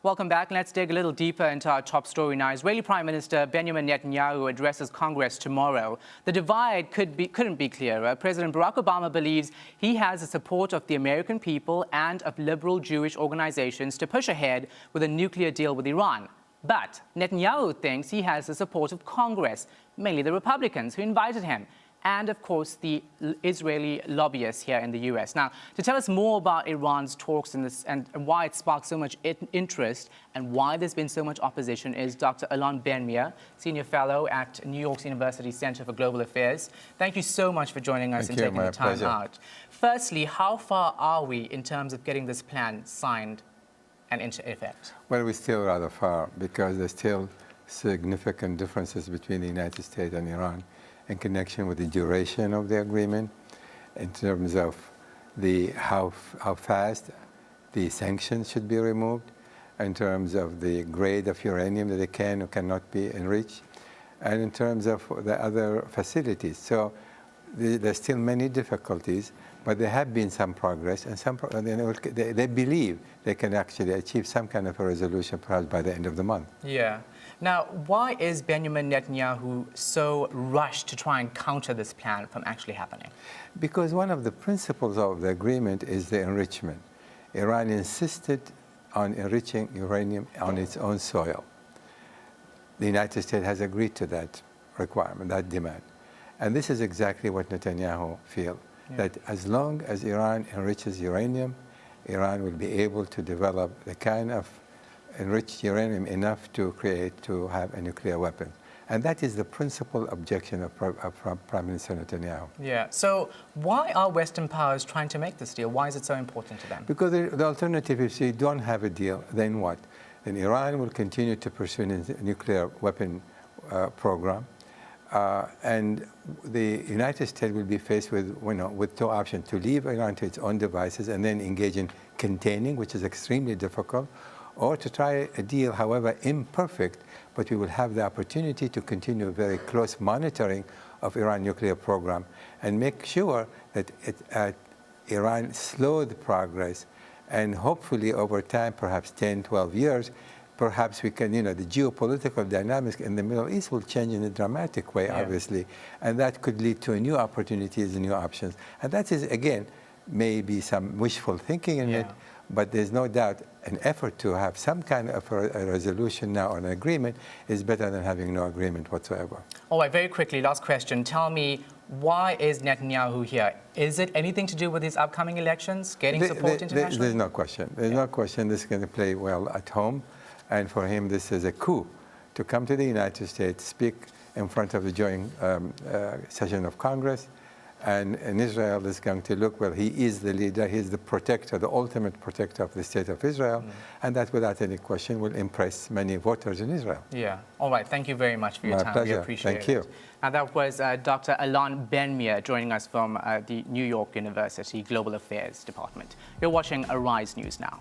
Welcome back. Let's dig a little deeper into our top story now. Israeli Prime Minister Benjamin Netanyahu addresses Congress tomorrow. The divide couldn't be clearer. President Barack Obama believes he has the support of the American people and of liberal Jewish organizations to push ahead with a nuclear deal with Iran. But Netanyahu thinks he has the support of Congress, mainly the Republicans who invited him, and, of course, the Israeli lobbyists here in the U.S. Now, to tell us more about Iran's talks in this and why it sparked so much interest and why there's been so much opposition is Dr. Abm, Senior Fellow at New York's University Center for Global Affairs. Thank you so much for joining us and taking the time out. Firstly, how far are we in terms of getting this plan signed and into effect? Well, we're still rather far because there's still significant differences between the United States and Iran in connection with the duration of the agreement, in terms of how fast the sanctions should be removed, in terms of the grade of uranium that they can or cannot be enriched, and in terms of the other facilities. So there's still many difficulties, but there have been some progress, and they believe they can actually achieve some kind of a resolution perhaps by the end of the month. Yeah. Now, why is Benjamin Netanyahu so rushed to try and counter this plan from actually happening? Because one of the principles of the agreement is the enrichment. Iran insisted on enriching uranium on its own soil. The United States has agreed to that requirement, that demand. And this is exactly what Netanyahu feels, that as long as Iran enriches uranium, Iran will be able to develop the kind of enriched uranium enough to have a nuclear weapon. And that is the principal objection of Prime Minister Netanyahu. Yeah. So why are Western powers trying to make this deal? Why is it so important to them? Because the alternative, if you don't have a deal, then what? Then Iran will continue to pursue a nuclear weapon program. And the United States will be faced with two options: to leave Iran to its own devices and then engage in containing, which is extremely difficult, or to try a deal, however imperfect, but we will have the opportunity to continue very close monitoring of Iran's nuclear program and make sure that Iran slow the progress, and hopefully over time, perhaps 10, 12 years, perhaps we can, the geopolitical dynamics in the Middle East will change in a dramatic way, obviously, and that could lead to new opportunities and new options. And that is, again, maybe some wishful thinking in it, but there's no doubt an effort to have some kind of a resolution now or an agreement is better than having no agreement whatsoever. All right, very quickly, last question. Tell me, why is Netanyahu here? Is it anything to do with these upcoming elections, getting support internationally? There's no question. There's no question this is going to play well at home. And for him, this is a coup to come to the United States, speak in front of the joint session of Congress. And Israel is going to look, well, he is the leader, he's the protector, the ultimate protector of the state of Israel. And that, without any question, will impress many voters in Israel. Yeah. All right. Thank you very much for your time. My pleasure. We appreciate it. Thank you. And that was Dr. Abm joining us from the New York University Global Affairs Department. You're watching Arise News now.